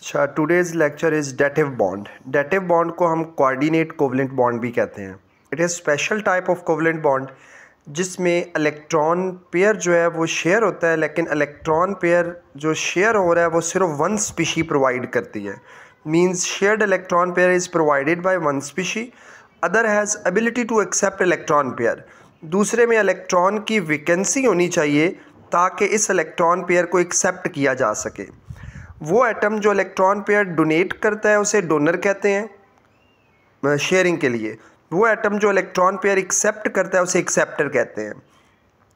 अच्छा, today's lecture is dative bond. Dative bond को हम कोऑर्डिनेट कोवलेंट बॉन्ड भी कहते हैं। It is special type of covalent bond जिसमें इलेक्ट्रॉन पेयर जो है वो शेयर होता है, लेकिन इलेक्ट्रॉन पेयर जो शेयर हो रहा है वो सिर्फ वन स्पीशी प्रोवाइड करती है। Means shared electron pair is provided by one species, other has ability to accept electron pair. दूसरे में इलेक्ट्रॉन की वैकेंसी होनी चाहिए ताकि इस इलेक्ट्रॉन पेयर को एक्सेप्ट किया जा सके। वो एटम जो इलेक्ट्रॉन पेयर डोनेट करता है उसे डोनर कहते हैं शेयरिंग के लिए। वो एटम जो इलेक्ट्रॉन पेयर एक्सेप्ट करता है उसे एक्सेप्टर कहते हैं।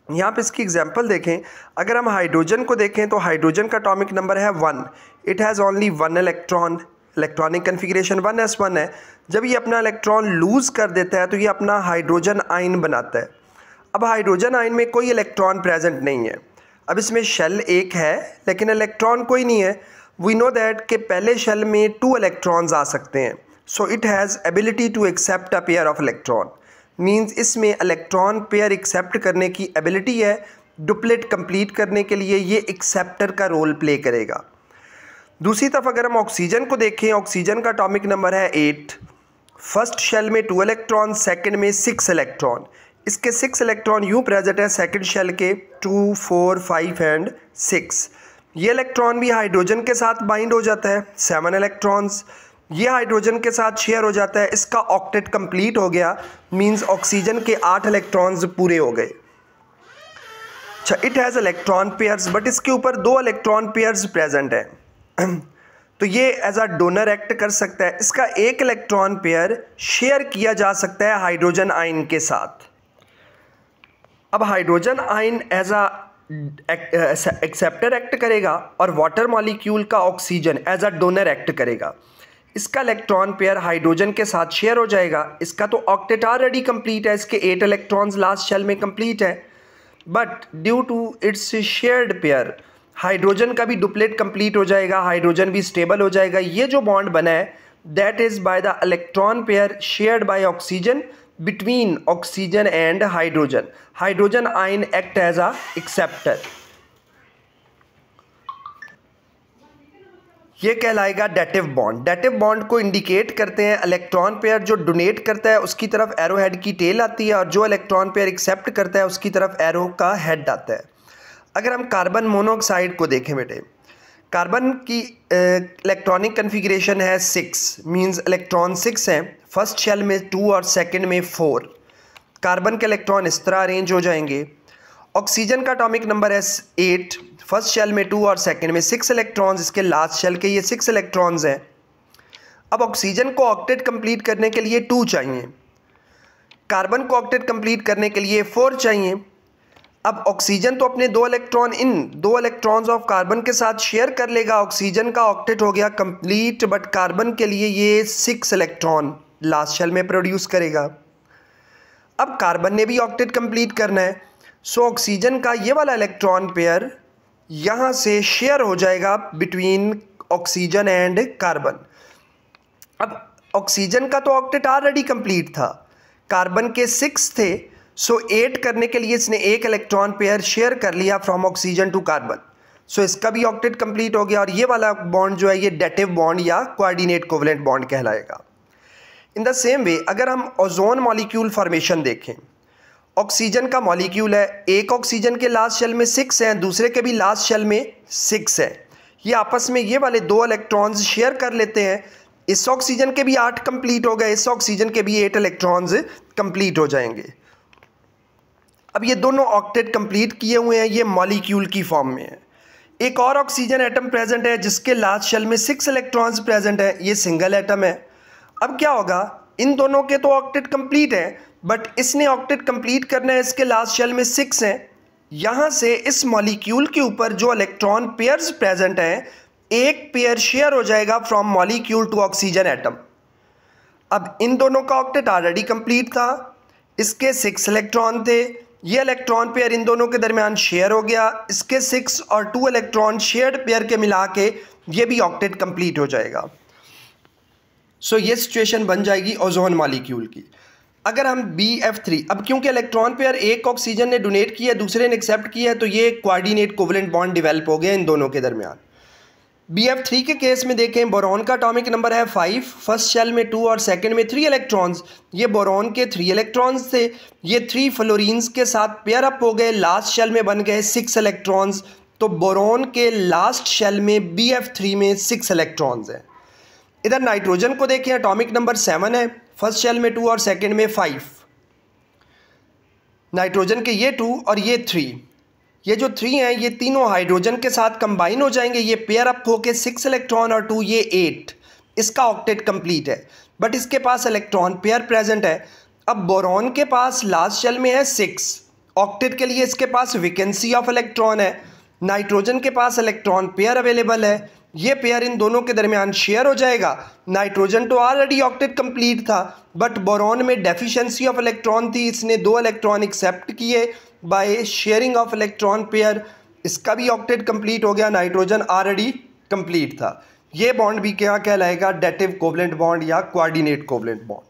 यहाँ पे इसकी एग्जांपल देखें, अगर हम हाइड्रोजन को देखें तो हाइड्रोजन का एटॉमिक नंबर है 1। It has only one electron, electronic configuration 1s1 है। जब ये अपना इलेक्ट्रॉन लूज़ कर देता है तो ये अपना हाइड्रोजन आयन बनाता है। अब हाइड्रोजन आयन में कोई इलेक्ट्रॉन प्रेजेंट नहीं है। अब इसमें शेल एक है लेकिन इलेक्ट्रॉन कोई नहीं है। वी नो दैट कि पहले शेल में 2 इलेक्ट्रॉन्स आ सकते हैं। So it has ability to accept a pair of electron. Means इसमें इलेक्ट्रॉन पेयर एक्सेप्ट करने की एबिलिटी है। डुप्लेट कंप्लीट करने के लिए ये एक्सेप्टर का रोल प्ले करेगा। दूसरी तरफ अगर हम ऑक्सीजन को देखें, ऑक्सीजन का एटॉमिक नंबर है 8। फर्स्ट शेल में 2 इलेक्ट्रॉन, सेकंड में 6 इलेक्ट्रॉन। इसके 6 इलेक्ट्रॉन यूँ प्रेजेंट है सेकंड शेल के 2, 4, 5 एंड 6। ये इलेक्ट्रॉन भी हाइड्रोजन के साथ बाइंड हो जाता है 7 इलेक्ट्रॉन्स। ये हाइड्रोजन के साथ शेयर हो जाता है, इसका ऑक्टेट कंप्लीट हो गया। मींस ऑक्सीजन के 8 इलेक्ट्रॉन्स पूरे हो गए। अच्छा, it has electron pairs, but इसके ऊपर 2 इलेक्ट्रॉन पेयर्स प्रेजेंट हैं तो ये एज अ डोनर एक्ट कर सकता है। इसका एक इलेक्ट्रॉन पेयर शेयर किया जा सकता है हाइड्रोजन आयन के साथ। अब hydrogen ion as a acceptor act करेगा और वाटर मॉलिक्यूल का oxygen as a donor act करेगा। इसका इलेक्ट्रॉन पेयर हाइड्रोजन के साथ शेयर हो जाएगा। इसका तो ऑक्टेट ऑलरेडी कंप्लीट है, इसके 8 इलेक्ट्रॉन्स लास्ट शेल में कंप्लीट है। But due to its shared pair hydrogen का भी डुप्लेट कंप्लीट हो जाएगा, हाइड्रोजन भी स्टेबल हो जाएगा। ये जो बॉन्ड बना है that is by the electron pair shared by oxygen between oxygen and hydrogen ion act as a acceptor। ये कहलाएगा डेटिव बॉन्ड। डेटिव बॉन्ड को इंडिकेट करते हैं इलेक्ट्रॉन पेयर जो डोनेट करता है उसकी तरफ एरो हेड की टेल आती है और जो इलेक्ट्रॉन पेयर एक्सेप्ट करता है उसकी तरफ एरो का हेड आता है। अगर हम कार्बन मोनोऑक्साइड को देखें बेटे, कार्बन की इलेक्ट्रॉनिक कन्फिग्रेशन है 6। मींस इलेक्ट्रॉन 6 हैं। फर्स्ट शेल में 2 और सेकंड में 4। कार्बन के इलेक्ट्रॉन इस तरह अरेंज हो जाएंगे। ऑक्सीजन का एटॉमिक नंबर है 8। फर्स्ट शेल में 2 और सेकंड में 6 इलेक्ट्रॉन्स। इसके लास्ट शेल के ये 6 इलेक्ट्रॉन्स हैं। अब ऑक्सीजन को ऑक्टेट कंप्लीट करने के लिए 2 चाहिए, कार्बन को ऑक्टेट कंप्लीट करने के लिए 4 चाहिए। अब ऑक्सीजन तो अपने 2 इलेक्ट्रॉन्स ऑफ कार्बन के साथ शेयर कर लेगा। ऑक्सीजन का ऑक्टेट हो गया कंप्लीट, बट कार्बन के लिए ये 6 इलेक्ट्रॉन लास्ट शेल में प्रोड्यूस करेगा। अब कार्बन ने भी ऑक्टेट कंप्लीट करना है। सो ऑक्सीजन का ये वाला इलेक्ट्रॉन पेयर यहाँ से शेयर हो जाएगा बिटवीन ऑक्सीजन एंड कार्बन। अब ऑक्सीजन का तो ऑक्टेट ऑलरेडी कंप्लीट था, कार्बन के 6 थे। सो 8 करने के लिए इसने एक इलेक्ट्रॉन पेयर शेयर कर लिया फ्रॉम ऑक्सीजन टू कार्बन। सो इसका भी ऑक्टेट कंप्लीट हो गया और ये वाला बॉन्ड जो है ये डेटिव बॉन्ड या कोऑर्डिनेट कोवलेंट बॉन्ड कहलाएगा। इन द सेम वे अगर हम ओजोन मॉलिक्यूल फॉर्मेशन देखें, ऑक्सीजन का मॉलिक्यूल है, एक ऑक्सीजन के लास्ट शेल में 6 हैं, दूसरे के भी लास्ट शेल में 6 है। ये आपस में ये वाले 2 इलेक्ट्रॉन्स शेयर कर लेते हैं। इस ऑक्सीजन के भी 8 कंप्लीट हो गए, इस ऑक्सीजन के भी 8 इलेक्ट्रॉन्स कंप्लीट हो जाएंगे। अब ये दोनों ऑक्टेट कंप्लीट किए हुए हैं, ये मॉलिक्यूल की फॉर्म में है। एक और ऑक्सीजन एटम प्रेजेंट है जिसके लास्ट शेल में 6 इलेक्ट्रॉन्स प्रेजेंट है, ये सिंगल एटम है। अब क्या होगा, इन दोनों के तो ऑक्टेट कंप्लीट है, बट इसने ऑक्टेट कंप्लीट करना है, इसके लास्ट शेल में 6 हैं। यहाँ से इस मॉलिक्यूल के ऊपर जो इलेक्ट्रॉन पेयर्स प्रेजेंट हैं, एक पेयर शेयर हो जाएगा from molecule to oxygen atom. अब इन दोनों का ऑक्टेट ऑलरेडी कंप्लीट था, इसके 6 इलेक्ट्रॉन थे, ये इलेक्ट्रॉन पेयर इन दोनों के दरमियान शेयर हो गया। इसके 6 और 2 इलेक्ट्रॉन शेयर्ड पेयर के मिला के ये भी ऑक्टेट कंप्लीट हो जाएगा। सो ये सिचुएशन बन जाएगी ओजोन मॉलिक्यूल की। अगर हम BF3, अब क्योंकि इलेक्ट्रॉन पेयर एक ऑक्सीजन ने डोनेट किया, दूसरे ने एक्सेप्ट किया है, तो ये कोऑर्डिनेट कोवलेंट बॉन्ड डेवलप हो गया इन दोनों के दरमियान। BF3 के केस में देखें, बोरॉन का एटॉमिक नंबर है 5, फर्स्ट शेल में 2 और सेकंड में 3 इलेक्ट्रॉन्स। ये बोरॉन के 3 इलेक्ट्रॉन्स थे, ये 3 फ्लोरीन्स के साथ पेयर अप हो गए, लास्ट शेल में बन गए 6 इलेक्ट्रॉन्स। तो बोरॉन के लास्ट शेल में BF3 में 6 इलेक्ट्रॉन्स हैं। इधर नाइट्रोजन को देखें, एटॉमिक नंबर 7 है, फर्स्ट शेल में 2 और सेकंड में 5। नाइट्रोजन के ये 2 और ये 3, ये जो 3 हैं ये तीनों हाइड्रोजन के साथ कंबाइन हो जाएंगे, ये पेयर अप होके 6 इलेक्ट्रॉन और 2 ये 8, इसका ऑक्टेट कंप्लीट है। बट इसके पास इलेक्ट्रॉन पेयर प्रेजेंट है। अब बोरॉन के पास लास्ट शेल में है 6, ऑक्टेट के लिए इसके पास वैकेंसी ऑफ इलेक्ट्रॉन है। नाइट्रोजन के पास इलेक्ट्रॉन पेयर अवेलेबल है, ये पेयर इन दोनों के दरमियान शेयर हो जाएगा। नाइट्रोजन तो ऑलरेडी ऑक्टेट कंप्लीट था, बट बोरॉन में डेफिशिएंसी ऑफ इलेक्ट्रॉन थी, इसने 2 इलेक्ट्रॉन एक्सेप्ट किए by sharing of electron pair, इसका भी ऑक्टेट कंप्लीट हो गया, नाइट्रोजन ऑलरेडी कंप्लीट था। ये बॉन्ड भी क्या कहलाएगा? डेटिव कोवलेंट बॉन्ड या कोऑर्डिनेट कोवलेंट बॉन्ड।